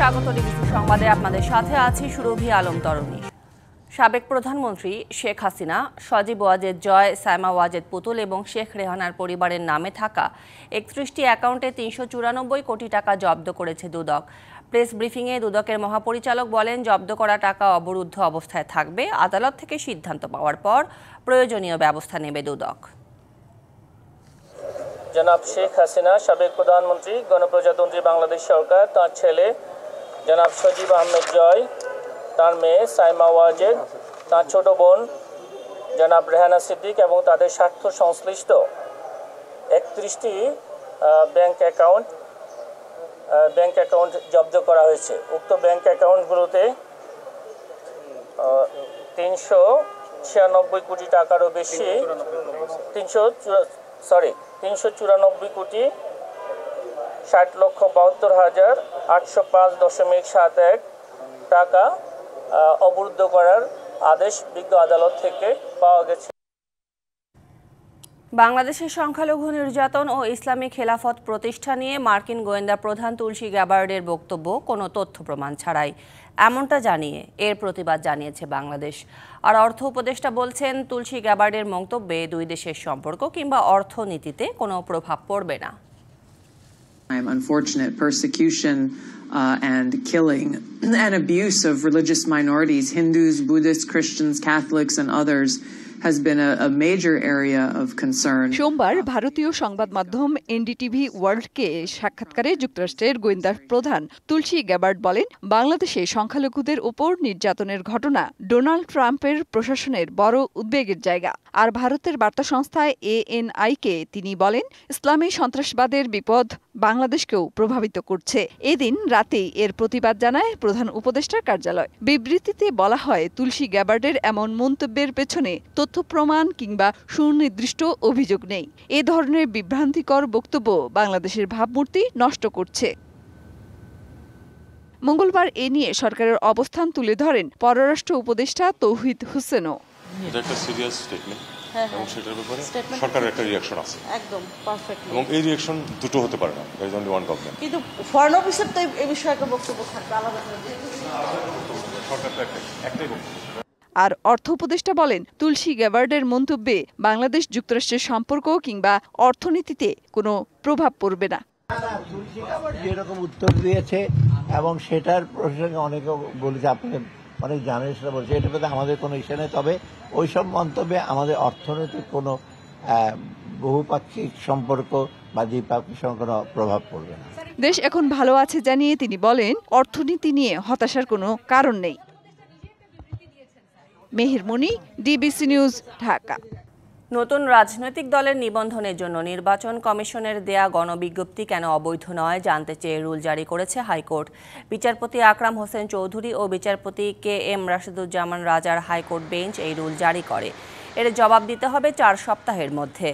স্বাগত ডিবিসি সংবাদে আপনাদের সাথে আছি সুরভি আলম তরুণী। সাবেক প্রধানমন্ত্রী শেখ হাসিনা, সজীব ওয়াজেদ জয়, সাইমা ওয়াজেদ পুতুল এবং শেখ রেহানার পরিবারের নামে থাকা 31টি অ্যাকাউন্টে 394 কোটি টাকা জব্দ করেছে দুদক। প্রেস ব্রিফিংয়ে দুদকের মহাপরিচালক বলেন, জব্দ করা টাকা অবরুদ্ধ অবস্থায় থাকবে। আদালত থেকে সিদ্ধান্ত পাওয়ার পর প্রয়োজনীয় ব্যবস্থা নেবে দুদক। জনাব শেখ হাসিনা, সাবেক প্রধানমন্ত্রী, গণপ্রজাতন্ত্রী বাংলাদেশ সরকার, তার ছেলে জনাব সজীব আহমেদ জয়, তার মেয়ে সাইমা ওয়াজেদ, তার ছোট বোন জনাব রেহানা সিদ্দিক এবং তাদের স্বার্থ সংশ্লিষ্ট 31টি ব্যাংক অ্যাকাউন্ট জব্দ করা হয়েছে। উক্ত ব্যাংক অ্যাকাউন্টগুলোতে 396 কোটি টাকারও বেশি 394 কোটি 60,72,805.71 টাকা অবরুদ্ধ করার আদেশ বিজ্ঞ আদালত থেকে পাওয়া গেছে। বাংলাদেশের সংখ্যালঘু নির্যাতন ও ইসলামী খেলাফত প্রতিষ্ঠা নিয়ে মার্কিন গোয়েন্দা প্রধান তুলসী গ্যাবার্ডের বক্তব্য কোনো তথ্য প্রমাণ ছাড়াই, এমনটা জানিয়ে এর প্রতিবাদ জানিয়েছে বাংলাদেশ। আর অর্থ উপদেষ্টা বলছেন, তুলসী গ্যাবার্ডের মন্তব্যে দুই দেশের সম্পর্ক কিংবা অর্থনীতিতে কোনো প্রভাব পড়বে না। Unfortunate persecution and killing and abuse of religious minorities, Hindus, Buddhists, Christians, Catholics and others has been a major area of concern. সোমবার ভারতীয় সংবাদ মাধ্যম এনডিটিভি ওয়ার্ল্ডকে সাক্ষাৎকারে যুক্তরাষ্ট্রের গোয়েন্দা প্রধান তুলসী গ্যাবার্ড বলেন, বাংলাদেশে সংখ্যালঘুদের উপর নির্যাতনের ঘটনা ডোনাল্ড ট্রাম্পের প্রশাসনের বড় উদ্বেগের জায়গা। আর ভারতের বার্তা সংস্থা ANI-কে তিনি বলেন, ইসলামী সন্ত্রাসবাদের বিপদ বাংলাদেশকেও প্রভাবিত করছে। এদিন রাতেই এর প্রতিবাদ জানায় প্রধান উপদেষ্টার কার্যালয়। বিবৃতিতে বলা হয়, তুলসী গ্যাবার্ডের এমন মন্তব্যের পেছনে তথ্য প্রমাণ কিংবা সুনির্দিষ্ট অভিযোগ নেই। এ ধরনের বিভ্রান্তিকর বক্তব্য বাংলাদেশের ভাবমূর্তি নষ্ট করছে। মঙ্গলবার এ নিয়ে সরকারের অবস্থান তুলে ধরেন পররাষ্ট্র উপদেষ্টা তৌহিদ হোসেনও। এটা একটা সিরিয়াস স্টেটমেন্ট এবং সেটার ব্যাপারে সরকারের একটা রিঅ্যাকশন আছে, একদম পারফেক্ট, এবং এই রিঅ্যাকশন দুটো হতে পারে না, there is only one government. কিন্তু ফরেন অফিসার তো এই বিষয়ে একটা বক্তব্য থাকবে আলাদা করে, সরকার তো একটাই বক্তব্য। আর অর্থ উপদেষ্টা বলেন, তুলসী গ্যাবার্ডের মন্তব্যে বাংলাদেশ যুক্তরাষ্ট্রের সম্পর্ক কিংবা অর্থনীতিতে কোনো প্রভাব পড়বে না। তুলসী গ্যাবার্ড যেরকম উত্তর দিয়েছে এবং সেটার প্রসঙ্গে অনেকে বলেছে, আপনি অনেক জানেন, সেটা বলছে, এটার মধ্যে আমাদের কোনো ইস্যু নেই। তবে ওইসব মন্তব্যে আমাদের অর্থনৈতিক কোনো বহুপাক্ষিক সম্পর্ক বা দ্বিপাক্ষিক কোনো প্রভাব পড়বে না। দেশ এখন ভালো আছে জানিয়ে তিনি বলেন, অর্থনীতি নিয়ে হতাশার কোনো কারণ নেই। মেহের মনি, ডিবিসি নিউজ, ঢাকা। নতুন রাজনৈতিক দলের নিবন্ধনের জন্য নির্বাচন কমিশনের দেয়া গণবিজ্ঞপ্তি কেন অবৈধ নয় জানতে চেয়ে রুল জারি করেছে হাইকোর্ট। বিচারপতি আকরাম হোসেন চৌধুরী ও বিচারপতি KM রাশেদুজ্জামান রাজার হাইকোর্ট বেঞ্চ এই রুল জারি করে। এর জবাব দিতে হবে 4 সপ্তাহের মধ্যে।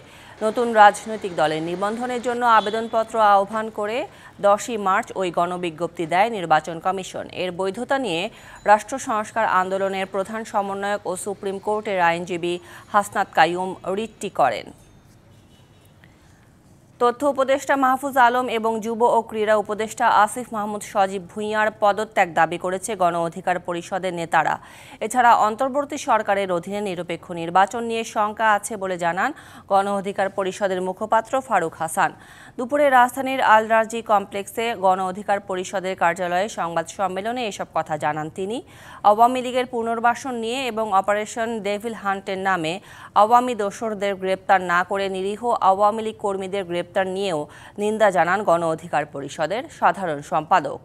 নতুন রাজনৈতিক দলের নিবন্ধনের জন্য আবেদনপত্র আহ্বান করে 10ই মার্চ ওই গণবিজ্ঞপ্তি দেয় নির্বাচন কমিশন। এর বৈধতা নিয়ে রাষ্ট্র সংস্কার আন্দোলনের প্রধান সমন্বয়ক ও সুপ্রিম কোর্টের আইনজীবী হাসনাত কাইয়ুম রিটটি করেন। তথ্য উপদেষ্টা মাহফুজ আলম এবং যুব ও ক্রীড়া উপদেষ্টা আসিফ মাহমুদ সজীব ভুঁইয়ার পদত্যাগ দাবি করেছে গণ অধিকার পরিষদের নেতারা। এছাড়া অন্তর্বর্তী সরকারের অধীনে নিরপেক্ষ নির্বাচন নিয়ে শঙ্কা আছে বলে জানান গণ অধিকার পরিষদের মুখপাত্র ফারুক হাসান। দুপুরে রাজধানীর আল রাজি কমপ্লেক্সে গণ অধিকার পরিষদের কার্যালয়ে সংবাদ সম্মেলনে এসব কথা জানান তিনি। আওয়ামী লীগের পুনর্বাসন নিয়ে এবং অপারেশন ডেভিল হান্টের নামে আওয়ামী দোসরদের গ্রেপ্তার না করে নিরীহ আওয়ামী লীগ কর্মীদের গ্রেপ্তার নিয়েও নিন্দা জানান গণ অধিকার পরিষদের সাধারণ সম্পাদক।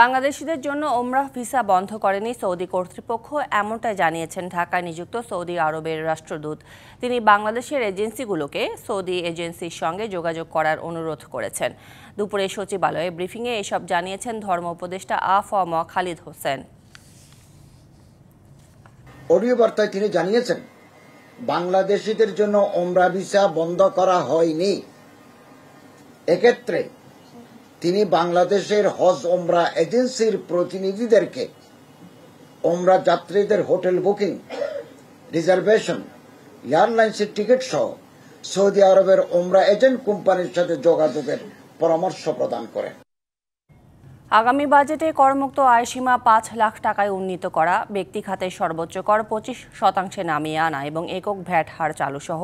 বাংলাদেশিদের জন্য ওমরাহ ভিসা বন্ধ করেনি সৌদি কর্তৃপক্ষ, এমনটাই জানিয়েছেন ঢাকায় নিযুক্ত সৌদি আরবের রাষ্ট্রদূত। তিনি বাংলাদেশের এজেন্সিগুলোকে সৌদি এজেন্সির সঙ্গে যোগাযোগ করার অনুরোধ করেছেন। দুপুরে সচিবালয়ে ব্রিফিংয়ে এসব জানিয়েছেন ধর্ম উপদেষ্টা আ.ফ.ম. খালিদ হোসেন। অডিও বার্তায় তিনি জানিয়েছেন, বাংলাদেশিদের জন্য ওমরাহ ভিসা বন্ধ করা হয়নি। এক্ষেত্রে তিনি বাংলাদেশের হজ ওমরাহ এজেন্সির প্রতিনিধিদেরকে ওমরাহ যাত্রীদের হোটেল বুকিং, রিজার্ভেশন, এয়ারলাইন্সের টিকিট সহ সৌদি আরবের ওমরাহ এজেন্ট কোম্পানির সাথে যোগাযোগের পরামর্শ প্রদান করেন। আগামী বাজেটে করমুক্ত আয়সীমা 5 লাখ টাকায় উন্নীত করা, ব্যক্তি খাতের সর্বোচ্চ কর 25% নামিয়ে আনা এবং একক ভ্যাট হার চালু সহ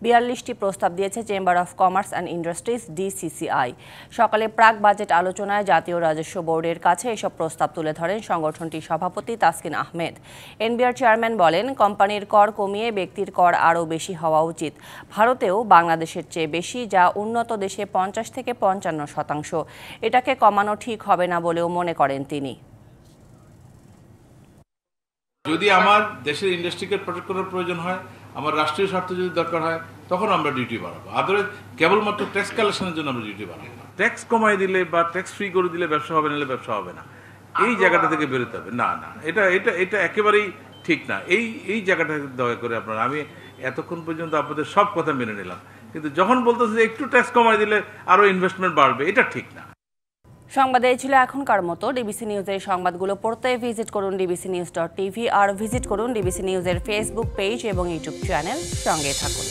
42টি প্রস্তাব দিয়েছে chamber of commerce and industries DCCI। সকালে প্রাক বাজেট আলোচনায় জাতীয় রাজস্ব বোর্ডের কাছে এসব প্রস্তাব তুলে ধরেন সংগঠনটির সভাপতি তাসকিন আহমেদ। এনবিআর চেয়ারম্যান বলেন, কোম্পানির কর কমিয়ে ব্যক্তির কর আরও বেশি হওয়া উচিত। ভারতেও বাংলাদেশের চেয়ে বেশি, যা উন্নত দেশে 50 থেকে 55%। এটাকে কমানো ঠিক হবে না বলেও মনে করেন তিনি। যদি আমার দেশের ইন্ডাস্ট্রিকে প্রোটেক্ট করার প্রয়োজন হয়, আমার রাষ্ট্রীয় স্বার্থ যদি দরকার হয়, তখন আমরা ডিউটি বাড়াবো। আদারওয়াইজ কেবলমাত্র ট্যাক্স কালেকশনের জন্য আমরা ডিউটি বাড়াবো না। ট্যাক্স কমাই দিলে বা ট্যাক্স ফ্রি করে দিলে ব্যবসা হবে, নাহলে ব্যবসা হবে না। এই জায়গাটা থেকে বেরোতে হবে। না না, এটা একেবারেই ঠিক না। এই জায়গাটা দয়া করে আপনারা, আমি এতক্ষণ পর্যন্ত আপনাদের সব কথা মেনে নিলাম, কিন্তু যখন বলতেছে যে একটু ট্যাক্স কমাই দিলে আরো ইনভেস্টমেন্ট বাড়বে, এটা ঠিক না। সংবাদ এই ছিল এখনকার মতো। ডিবিসি নিউজের সংবাদগুলো পড়তে ভিজিট করুন dbcnews.tv আর ভিজিট করুন ডিবিসি নিউজের ফেসবুক পেজ এবং ইউটিউব চ্যানেল। সঙ্গে থাকুন।